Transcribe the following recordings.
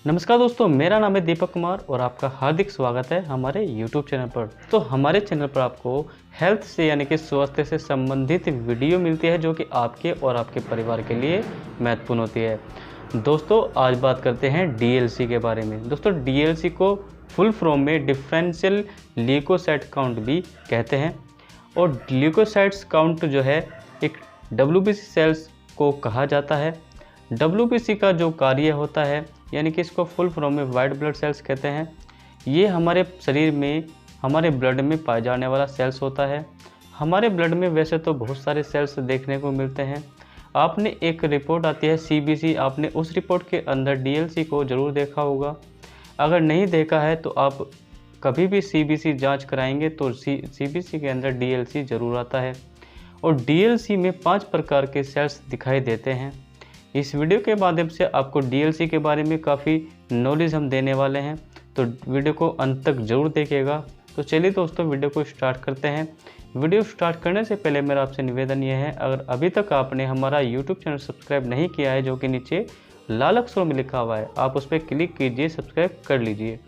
नमस्कार दोस्तों, मेरा नाम है दीपक कुमार और आपका हार्दिक स्वागत है हमारे YouTube चैनल पर। तो हमारे चैनल पर आपको हेल्थ से यानी कि स्वास्थ्य से संबंधित वीडियो मिलती है जो कि आपके और आपके परिवार के लिए महत्वपूर्ण होती है। दोस्तों, आज बात करते हैं DLC के बारे में। दोस्तों, DLC को फुल फॉर्म में डिफरेंशियल ल्यूकोसाइट काउंट भी कहते हैं और ल्यूकोसाइट्स काउंट जो है एक WBC सेल्स को कहा जाता है। WBC का जो कार्य होता है यानी कि इसको फुल फॉर्म में वाइट ब्लड सेल्स कहते हैं। ये हमारे शरीर में हमारे ब्लड में पाए जाने वाला सेल्स होता है। हमारे ब्लड में वैसे तो बहुत सारे सेल्स देखने को मिलते हैं। आपने एक रिपोर्ट आती है CBC, आपने उस रिपोर्ट के अंदर DLC को ज़रूर देखा होगा। अगर नहीं देखा है तो आप कभी भी CBC जांच कराएंगे तो CBC के अंदर DLC ज़रूर आता है और DLC में 5 प्रकार के सेल्स दिखाई देते हैं। इस वीडियो के माध्यम से आपको DLC के बारे में काफ़ी नॉलेज हम देने वाले हैं, तो वीडियो को अंत तक ज़रूर देखिएगा। तो चलिए दोस्तों, वीडियो को स्टार्ट करते हैं। वीडियो स्टार्ट करने से पहले मेरा आपसे निवेदन यह है, अगर अभी तक आपने हमारा YouTube चैनल सब्सक्राइब नहीं किया है जो कि नीचे लाल अक्षरों में लिखा हुआ है, आप उस पर क्लिक कीजिए, सब्सक्राइब कर लीजिए।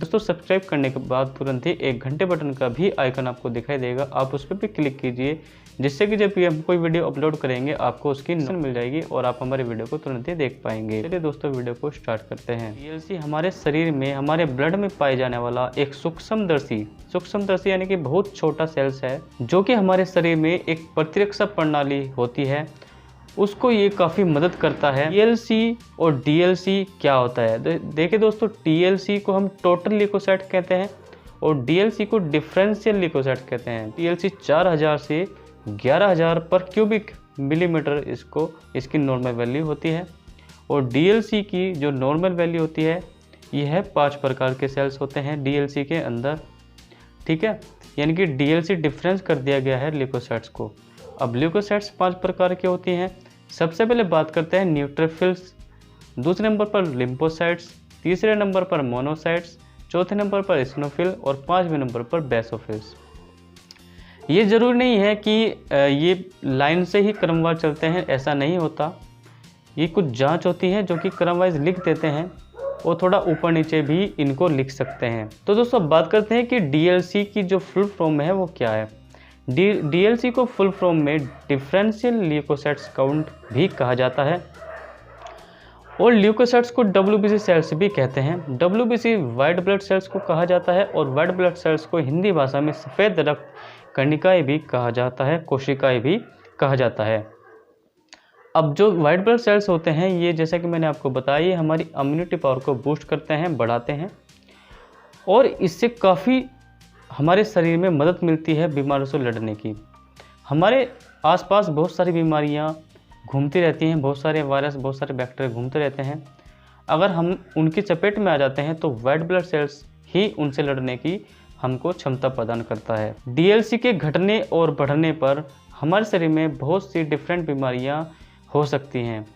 दोस्तों, सब्सक्राइब करने के बाद तुरंत ही एक घंटे बटन का भी आइकन आपको दिखाई देगा, आप उस पर भी क्लिक कीजिए, जिससे कि जब भी हम कोई वीडियो अपलोड करेंगे आपको उसकी नोटिफिकेशन मिल जाएगी और आप हमारे वीडियो को तुरंत ही देख पाएंगे। चलिए दोस्तों, वीडियो को स्टार्ट करते हैं। DLC हमारे शरीर में हमारे ब्लड में पाए जाने वाला एक सूक्ष्मदर्शी यानी कि बहुत छोटा सेल्स है जो कि हमारे शरीर में एक प्रतिरक्षा प्रणाली होती है, उसको ये काफ़ी मदद करता है। TLC और DLC क्या होता है? देखिए दोस्तों, TLC को हम टोटल ल्यूकोसाइट कहते हैं और DLC को डिफरेंशियल ल्यूकोसाइट कहते हैं। TLC 4000 से 11000 पर क्यूबिक मिलीमीटर इसकी नॉर्मल वैल्यू होती है और DLC की जो नॉर्मल वैल्यू होती है यह है 5 प्रकार के सेल्स होते हैं DLC के अंदर, ठीक है। यानी कि DLC डिफरेंस कर दिया गया है ल्यूकोसाइट्स को। अब ल्यूकोसाइट्स 5 प्रकार के होती हैं। सबसे पहले बात करते हैं न्यूट्रोफिल्स, दूसरे नंबर पर लिम्फोसाइट्स, तीसरे नंबर पर मोनोसाइट्स, चौथे नंबर पर इसिनोफिल और 5वें नंबर पर बेसोफिल्स। ये ज़रूरी नहीं है कि ये लाइन से ही क्रमवार चलते हैं, ऐसा नहीं होता। ये कुछ जांच होती है जो कि क्रमवाइज लिख देते हैं और थोड़ा ऊपर नीचे भी इनको लिख सकते हैं। तो दोस्तों, बात करते हैं कि DLC की जो फुल फॉर्म है वो क्या है। DLC को फुल फॉर्म में डिफरेंशियल ल्यूकोसाइट्स काउंट भी कहा जाता है और ल्यूकोसाइट्स को WBC सेल्स भी कहते हैं। WBC वाइट ब्लड सेल्स को कहा जाता है और वाइट ब्लड सेल्स को हिंदी भाषा में सफ़ेद रक्त कणिकाएं भी कहा जाता है, कोशिकाएं भी कहा जाता है। अब जो वाइट ब्लड सेल्स होते हैं ये, जैसा कि मैंने आपको बताया, ये हमारी इम्यूनिटी पावर को बूस्ट करते हैं, बढ़ाते हैं और इससे काफ़ी हमारे शरीर में मदद मिलती है बीमारियों से लड़ने की। हमारे आसपास बहुत सारी बीमारियां घूमती रहती हैं, बहुत सारे वायरस, बहुत सारे बैक्टीरिया घूमते रहते हैं। अगर हम उनकी चपेट में आ जाते हैं तो वाइट ब्लड सेल्स ही उनसे लड़ने की हमको क्षमता प्रदान करता है। DLC के घटने और बढ़ने पर हमारे शरीर में बहुत सी डिफरेंट बीमारियां हो सकती हैं।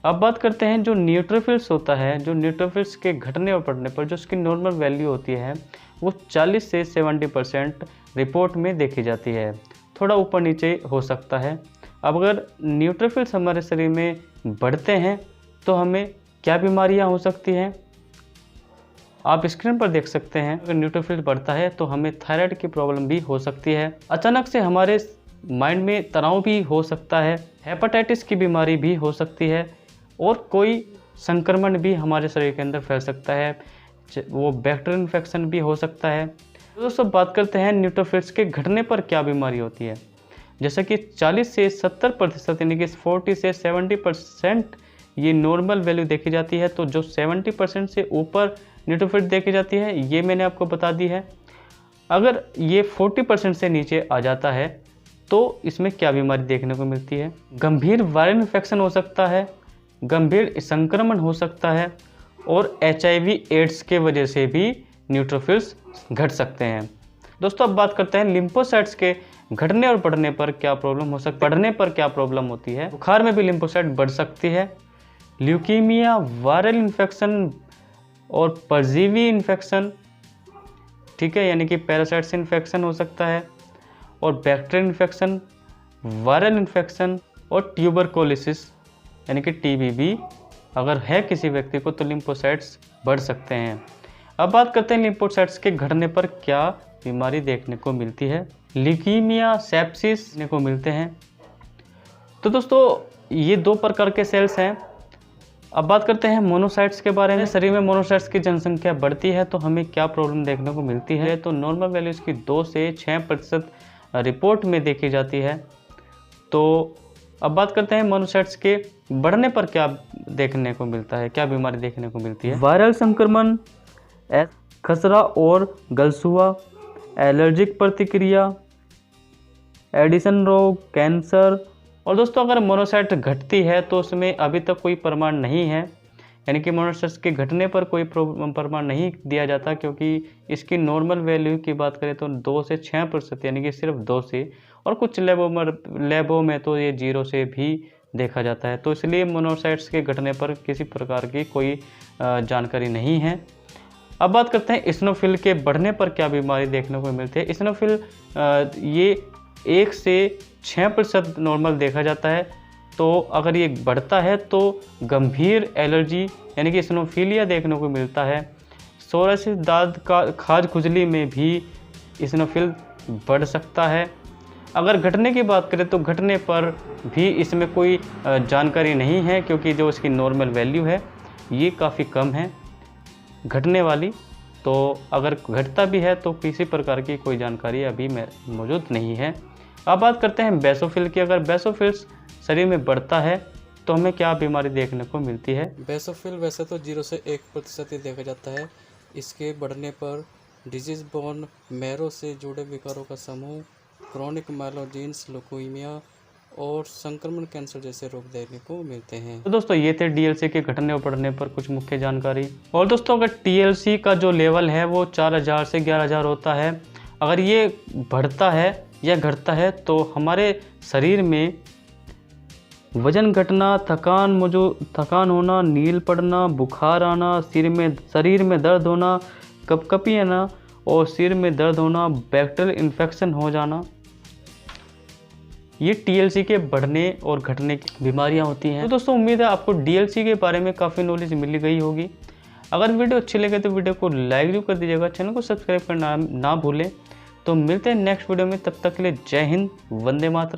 अब बात करते हैं जो न्यूट्रोफिल्स होता है। जो न्यूट्रोफिल्स के घटने और बढ़ने पर जो उसकी नॉर्मल वैल्यू होती है वो 40 से 70% रिपोर्ट में देखी जाती है, थोड़ा ऊपर नीचे हो सकता है। अब अगर न्यूट्रोफिल्स हमारे शरीर में बढ़ते हैं तो हमें क्या बीमारियां हो सकती हैं, आप स्क्रीन पर देख सकते हैं। अगर न्यूट्रोफिल बढ़ता है तो हमें थायराइड की प्रॉब्लम भी हो सकती है। अचानक से हमारे माइंड में तनाव भी हो सकता है, हेपेटाइटिस की बीमारी भी हो सकती है और कोई संक्रमण भी हमारे शरीर के अंदर फैल सकता है, वो बैक्टीरियल इन्फेक्शन भी हो सकता है। तो दोस्तों, बात करते हैं न्यूट्रोफिल्स के घटने पर क्या बीमारी होती है। जैसा कि 40 से 70% यानी कि 40 से 70% ये नॉर्मल वैल्यू देखी जाती है, तो जो 70% से ऊपर न्यूट्रोफिल देखी जाती है ये मैंने आपको बता दी है। अगर ये 40% से नीचे आ जाता है तो इसमें क्या बीमारी देखने को मिलती है। गंभीर वायरल इन्फेक्शन हो सकता है, गंभीर संक्रमण हो सकता है और HIV एड्स के वजह से भी न्यूट्रोफिल्स घट सकते हैं। दोस्तों, अब बात करते हैं लिम्फोसाइट्स के घटने और बढ़ने पर क्या प्रॉब्लम हो सकती है। बढ़ने पर क्या प्रॉब्लम होती है। बुखार में भी लिम्फोसाइट बढ़ सकती है। ल्यूकीमिया, वायरल इन्फेक्शन और परजीवी इन्फेक्शन, ठीक है, यानी कि पैरासाइट से इन्फेक्शन हो सकता है और बैक्टीरियल इन्फेक्शन, वायरल इन्फेक्शन और ट्यूबरकुलोसिस यानी कि TB भी अगर है किसी व्यक्ति को तो लिम्फोसाइट्स बढ़ सकते हैं। अब बात करते हैं लिम्फोसाइट्स के घटने पर क्या बीमारी देखने को मिलती है। ल्यूकीमिया, सेप्सिस देखने को मिलते हैं। तो दोस्तों ये 2 प्रकार के सेल्स हैं। अब बात करते हैं मोनोसाइट्स के बारे में। शरीर में मोनोसाइट्स की जनसंख्या बढ़ती है तो हमें क्या प्रॉब्लम देखने को मिलती है। तो नॉर्मल वैल्यूज़ की 2 से 6% रिपोर्ट में देखी जाती है। तो अब बात करते हैं मोनोसाइट्स के बढ़ने पर क्या देखने को मिलता है, क्या बीमारी देखने को मिलती है। वायरल संक्रमण, खसरा और गलसुआ, एलर्जिक प्रतिक्रिया, एडिसन रोग, कैंसर। और दोस्तों अगर मोनोसाइट घटती है तो उसमें अभी तक कोई प्रमाण नहीं है, यानी कि मोनोसाइट्स के घटने पर कोई प्रमाण नहीं दिया जाता, क्योंकि इसकी नॉर्मल वैल्यू की बात करें तो 2 से 6%, यानी कि सिर्फ 2 से, और कुछ लैबों में तो ये 0 से भी देखा जाता है। तो इसलिए मोनोसाइट्स के घटने पर किसी प्रकार की कोई जानकारी नहीं है। अब बात करते हैं इस्नोफिल के बढ़ने पर क्या बीमारी देखने को मिलती है। इस्नोफिल ये 1 से 6% नॉर्मल देखा जाता है। तो अगर ये बढ़ता है तो गंभीर एलर्जी यानी कि इस्नोफिलिया देखने को मिलता है। सोरासिस, दांत का खाज खुजली में भी इस्नोफिल बढ़ सकता है। अगर घटने की बात करें तो घटने पर भी इसमें कोई जानकारी नहीं है, क्योंकि जो इसकी नॉर्मल वैल्यू है ये काफ़ी कम है घटने वाली। तो अगर घटता भी है तो किसी प्रकार की कोई जानकारी अभी मौजूद नहीं है। अब बात करते हैं बेसोफिल की। अगर बेसोफिल्स शरीर में बढ़ता है तो हमें क्या बीमारी देखने को मिलती है। बेसोफिल वैसे तो 0 से 1% ही देखा जाता है। इसके बढ़ने पर डिजीज बोर्न मैरो से जुड़े विकारों का समूह, क्रोनिक माइलोजेंस, ल्यूकीमिया और संक्रमण कैंसर जैसे रोग देखने को मिलते हैं। तो दोस्तों ये थे टीएलसी के घटने और बढ़ने पर कुछ मुख्य जानकारी। और दोस्तों अगर टीएलसी का जो लेवल है वो 4000 से 11000 होता है, अगर ये बढ़ता है या घटता है तो हमारे शरीर में वजन घटना, थकान होना, नील पड़ना, बुखार आना, शरीर में दर्द होना, कपकपी आना और सिर में दर्द होना, बैक्टीरियल इन्फेक्शन हो जाना, ये टीएलसी के बढ़ने और घटने की बीमारियां होती हैं। तो दोस्तों उम्मीद है आपको टीएलसी के बारे में काफ़ी नॉलेज मिल गई होगी। अगर वीडियो अच्छी लगे तो वीडियो को लाइक जरूर कर दीजिएगा, चैनल को सब्सक्राइब करना ना भूलें। तो मिलते हैं नेक्स्ट वीडियो में, तब तक के लिए जय हिंद, वंदे मातरम।